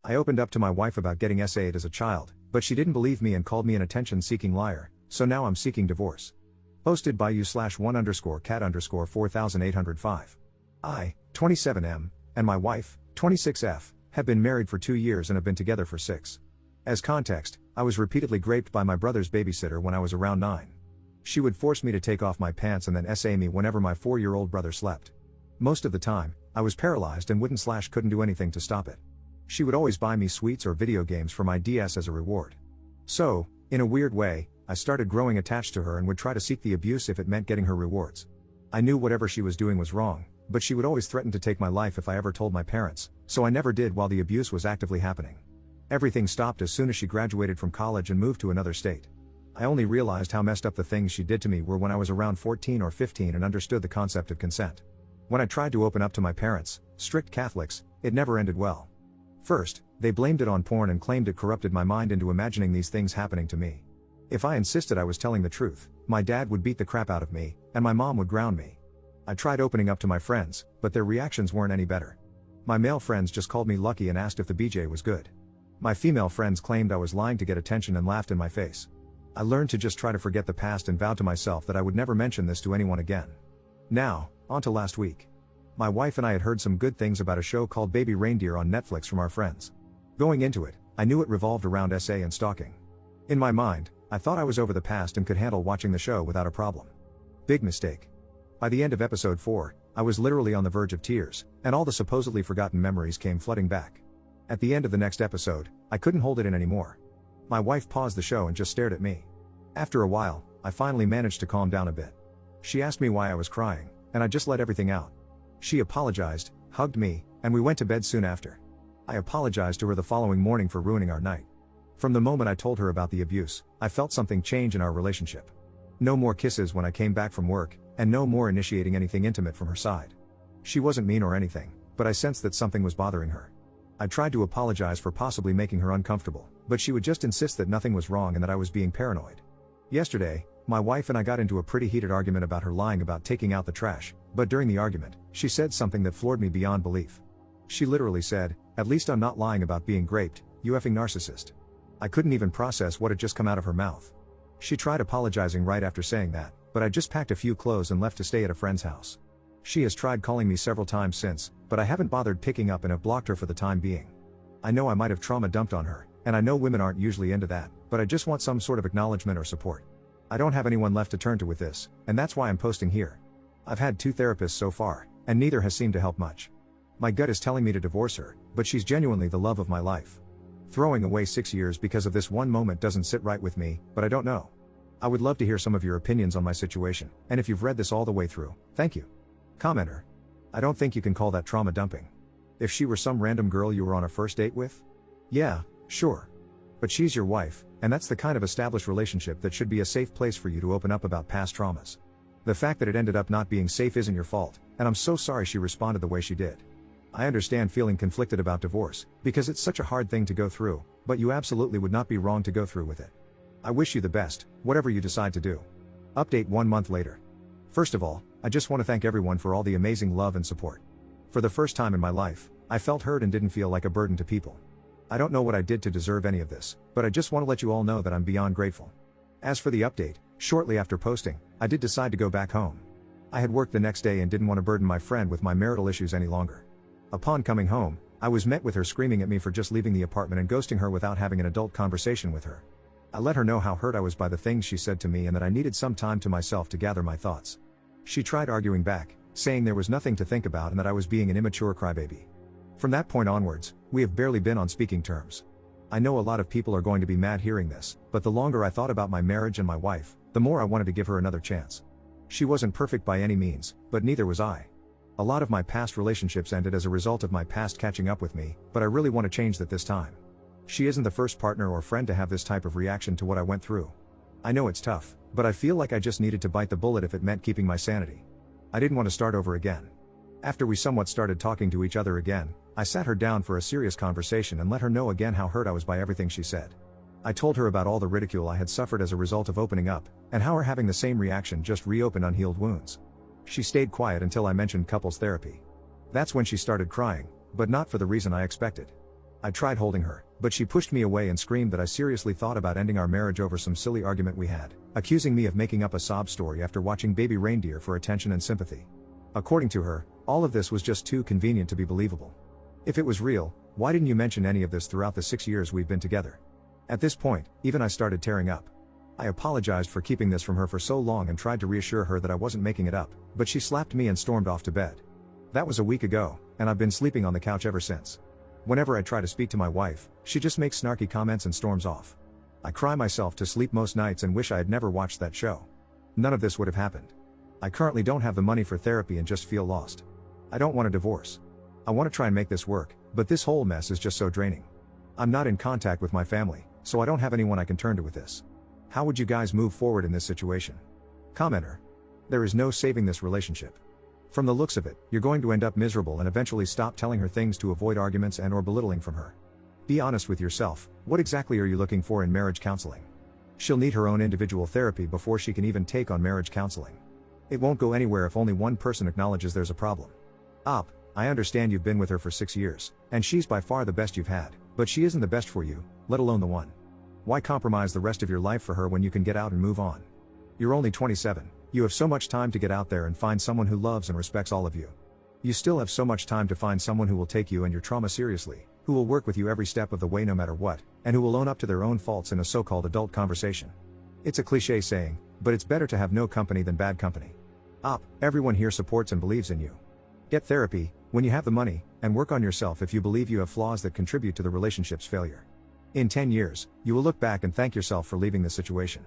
I opened up to my wife about getting SA'd as a child, but she didn't believe me and called me an attention-seeking liar, so now I'm seeking divorce. Posted by u/1_cat_4805. I, 27M, and my wife, 26F, have been married for 2 years and have been together for 6. As context, I was repeatedly raped by my brother's babysitter when I was around 9. She would force me to take off my pants and then SA me whenever my 4-year-old brother slept. Most of the time, I was paralyzed and couldn't do anything to stop it. She would always buy me sweets or video games for my DS as a reward. So, in a weird way, I started growing attached to her and would try to seek the abuse if it meant getting her rewards. I knew whatever she was doing was wrong, but she would always threaten to take my life if I ever told my parents, so I never did while the abuse was actively happening. Everything stopped as soon as she graduated from college and moved to another state. I only realized how messed up the things she did to me were when I was around 14 or 15 and understood the concept of consent. When I tried to open up to my parents, strict Catholics, it never ended well. First, they blamed it on porn and claimed it corrupted my mind into imagining these things happening to me. If I insisted I was telling the truth, my dad would beat the crap out of me, and my mom would ground me. I tried opening up to my friends, but their reactions weren't any better. My male friends just called me lucky and asked if the BJ was good. My female friends claimed I was lying to get attention and laughed in my face. I learned to just try to forget the past and vowed to myself that I would never mention this to anyone again. Now, on to last week. My wife and I had heard some good things about a show called Baby Reindeer on Netflix from our friends. Going into it, I knew it revolved around SA and stalking. In my mind, I thought I was over the past and could handle watching the show without a problem. Big mistake. By the end of episode 4, I was literally on the verge of tears, and all the supposedly forgotten memories came flooding back. At the end of the next episode, I couldn't hold it in anymore. My wife paused the show and just stared at me. After a while, I finally managed to calm down a bit. She asked me why I was crying, and I just let everything out. She apologized, hugged me, and we went to bed soon after. I apologized to her the following morning for ruining our night. From the moment I told her about the abuse, I felt something change in our relationship. No more kisses when I came back from work, and no more initiating anything intimate from her side. She wasn't mean or anything, but I sensed that something was bothering her. I tried to apologize for possibly making her uncomfortable, but she would just insist that nothing was wrong and that I was being paranoid. Yesterday, my wife and I got into a pretty heated argument about her lying about taking out the trash, but during the argument, she said something that floored me beyond belief. She literally said, "At least I'm not lying about being raped, you effing narcissist." I couldn't even process what had just come out of her mouth. She tried apologizing right after saying that, but I just packed a few clothes and left to stay at a friend's house. She has tried calling me several times since, but I haven't bothered picking up and have blocked her for the time being. I know I might have trauma dumped on her, and I know women aren't usually into that, but I just want some sort of acknowledgement or support. I don't have anyone left to turn to with this, and that's why I'm posting here. I've had 2 therapists so far, and neither has seemed to help much. My gut is telling me to divorce her, but she's genuinely the love of my life. Throwing away 6 years because of this one moment doesn't sit right with me, but I don't know. I would love to hear some of your opinions on my situation, and if you've read this all the way through, thank you. Commenter. I don't think you can call that trauma dumping. If she were some random girl you were on a first date with? Yeah, sure. But she's your wife, and that's the kind of established relationship that should be a safe place for you to open up about past traumas. The fact that it ended up not being safe isn't your fault, and I'm so sorry she responded the way she did. I understand feeling conflicted about divorce, because it's such a hard thing to go through, but you absolutely would not be wrong to go through with it. I wish you the best, whatever you decide to do. Update 1 month later. First of all, I just want to thank everyone for all the amazing love and support. For the first time in my life, I felt heard and didn't feel like a burden to people. I don't know what I did to deserve any of this, but I just want to let you all know that I'm beyond grateful. As for the update, shortly after posting, I did decide to go back home. I had work the next day and didn't want to burden my friend with my marital issues any longer. Upon coming home, I was met with her screaming at me for just leaving the apartment and ghosting her without having an adult conversation with her. I let her know how hurt I was by the things she said to me and that I needed some time to myself to gather my thoughts. She tried arguing back, saying there was nothing to think about and that I was being an immature crybaby. From that point onwards, we have barely been on speaking terms. I know a lot of people are going to be mad hearing this, but the longer I thought about my marriage and my wife, the more I wanted to give her another chance. She wasn't perfect by any means, but neither was I. A lot of my past relationships ended as a result of my past catching up with me, but I really want to change that this time. She isn't the first partner or friend to have this type of reaction to what I went through. I know it's tough, but I feel like I just needed to bite the bullet if it meant keeping my sanity. I didn't want to start over again. After we somewhat started talking to each other again, I sat her down for a serious conversation and let her know again how hurt I was by everything she said. I told her about all the ridicule I had suffered as a result of opening up, and how her having the same reaction just reopened unhealed wounds. She stayed quiet until I mentioned couples therapy. That's when she started crying, but not for the reason I expected. I tried holding her, but she pushed me away and screamed that I seriously thought about ending our marriage over some silly argument we had, accusing me of making up a sob story after watching Baby Reindeer for attention and sympathy. According to her, all of this was just too convenient to be believable. If it was real, why didn't you mention any of this throughout the 6 years we've been together? At this point, even I started tearing up. I apologized for keeping this from her for so long and tried to reassure her that I wasn't making it up, but she slapped me and stormed off to bed. That was a week ago, and I've been sleeping on the couch ever since. Whenever I try to speak to my wife, she just makes snarky comments and storms off. I cry myself to sleep most nights and wish I had never watched that show. None of this would have happened. I currently don't have the money for therapy and just feel lost. I don't want a divorce. I want to try and make this work, but this whole mess is just so draining. I'm not in contact with my family, so I don't have anyone I can turn to with this. How would you guys move forward in this situation? Commenter. There is no saving this relationship. From the looks of it, you're going to end up miserable and eventually stop telling her things to avoid arguments and/or belittling from her. Be honest with yourself, what exactly are you looking for in marriage counseling? She'll need her own individual therapy before she can even take on marriage counseling. It won't go anywhere if only one person acknowledges there's a problem. I understand you've been with her for 6 years, and she's by far the best you've had, but she isn't the best for you, let alone the one. Why compromise the rest of your life for her when you can get out and move on? You're only 27, you have so much time to get out there and find someone who loves and respects all of you. You still have so much time to find someone who will take you and your trauma seriously, who will work with you every step of the way no matter what, and who will own up to their own faults in a so-called adult conversation. It's a cliché saying, but it's better to have no company than bad company. Everyone here supports and believes in you. Get therapy, when you have the money, and work on yourself if you believe you have flaws that contribute to the relationship's failure. In 10 years, you will look back and thank yourself for leaving this situation.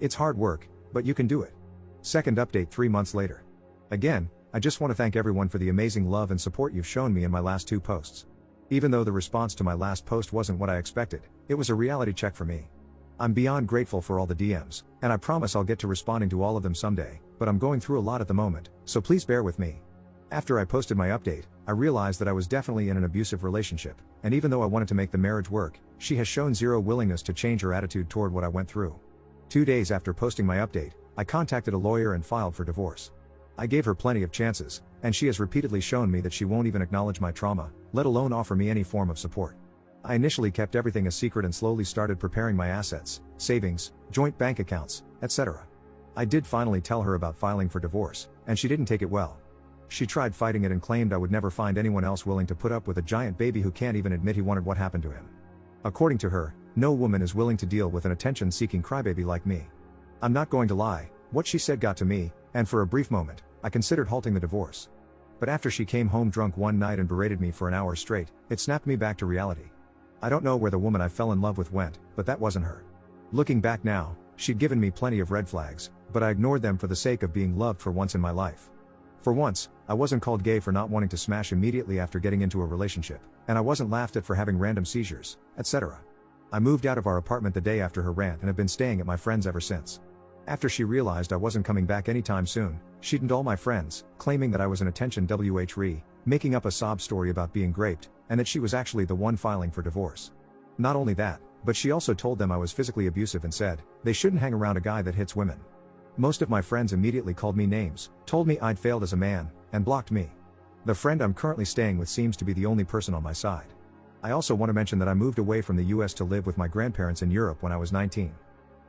It's hard work, but you can do it. Second update 3 months later. Again, I just want to thank everyone for the amazing love and support you've shown me in my last 2 posts. Even though the response to my last post wasn't what I expected, it was a reality check for me. I'm beyond grateful for all the DMs, and I promise I'll get to responding to all of them someday, but I'm going through a lot at the moment, so please bear with me. After I posted my update, I realized that I was definitely in an abusive relationship, and even though I wanted to make the marriage work, she has shown zero willingness to change her attitude toward what I went through. 2 days after posting my update, I contacted a lawyer and filed for divorce. I gave her plenty of chances, and she has repeatedly shown me that she won't even acknowledge my trauma, let alone offer me any form of support. I initially kept everything a secret and slowly started preparing my assets, savings, joint bank accounts, etc. I did finally tell her about filing for divorce, and she didn't take it well. She tried fighting it and claimed I would never find anyone else willing to put up with a giant baby who can't even admit he wanted what happened to him. According to her, no woman is willing to deal with an attention-seeking crybaby like me. I'm not going to lie, what she said got to me, and for a brief moment, I considered halting the divorce. But after she came home drunk one night and berated me for an hour straight, it snapped me back to reality. I don't know where the woman I fell in love with went, but that wasn't her. Looking back now, she'd given me plenty of red flags, but I ignored them for the sake of being loved for once in my life. For once, I wasn't called gay for not wanting to smash immediately after getting into a relationship, and I wasn't laughed at for having random seizures, etc. I moved out of our apartment the day after her rant and have been staying at my friend's ever since. After she realized I wasn't coming back anytime soon, she didn't all my friends, claiming that I was an attention WHRE, making up a sob story about being raped, and that she was actually the one filing for divorce. Not only that, but she also told them I was physically abusive and said, they shouldn't hang around a guy that hits women. Most of my friends immediately called me names, told me I'd failed as a man, and blocked me. The friend I'm currently staying with seems to be the only person on my side. I also want to mention that I moved away from the US to live with my grandparents in Europe when I was 19.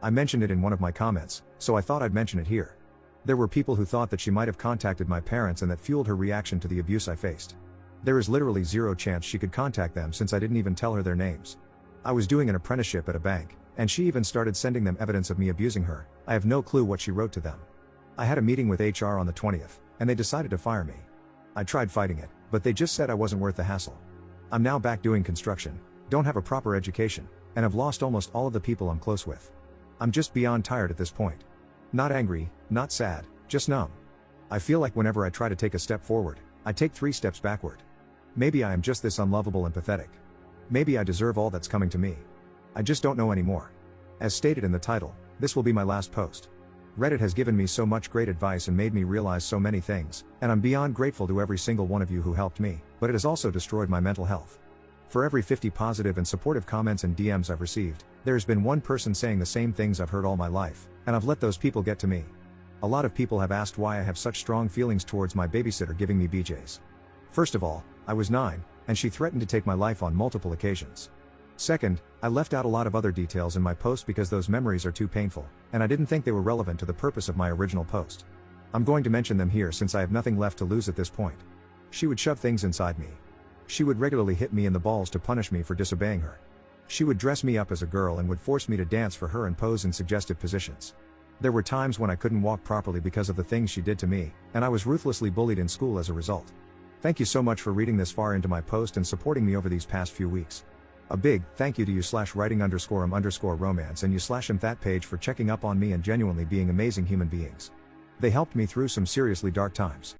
I mentioned it in one of my comments, so I thought I'd mention it here. There were people who thought that she might have contacted my parents and that fueled her reaction to the abuse I faced. There is literally zero chance she could contact them since I didn't even tell her their names. I was doing an apprenticeship at a bank, and she even started sending them evidence of me abusing her. I have no clue what she wrote to them. I had a meeting with HR on the 20th, and they decided to fire me. I tried fighting it, but they just said I wasn't worth the hassle. I'm now back doing construction, don't have a proper education, and have lost almost all of the people I'm close with. I'm just beyond tired at this point. Not angry, not sad, just numb. I feel like whenever I try to take a step forward, I take 3 steps backward. Maybe I am just this unlovable and pathetic. Maybe I deserve all that's coming to me. I just don't know anymore. As stated in the title, this will be my last post. Reddit has given me so much great advice and made me realize so many things, and I'm beyond grateful to every single one of you who helped me, but it has also destroyed my mental health. For every 50 positive and supportive comments and DMs I've received, there's been one person saying the same things I've heard all my life, and I've let those people get to me. A lot of people have asked why I have such strong feelings towards my babysitter giving me BJs. First of all, I was 9, and she threatened to take my life on multiple occasions. Second, I left out a lot of other details in my post because those memories are too painful, and I didn't think they were relevant to the purpose of my original post. I'm going to mention them here since I have nothing left to lose at this point. She would shove things inside me. She would regularly hit me in the balls to punish me for disobeying her. She would dress me up as a girl and would force me to dance for her and pose in suggestive positions. There were times when I couldn't walk properly because of the things she did to me, and I was ruthlessly bullied in school as a result. Thank you so much for reading this far into my post and supporting me over these past few weeks. A big thank you to you/writing_romance and you/that page for checking up on me and genuinely being amazing human beings. They helped me through some seriously dark times.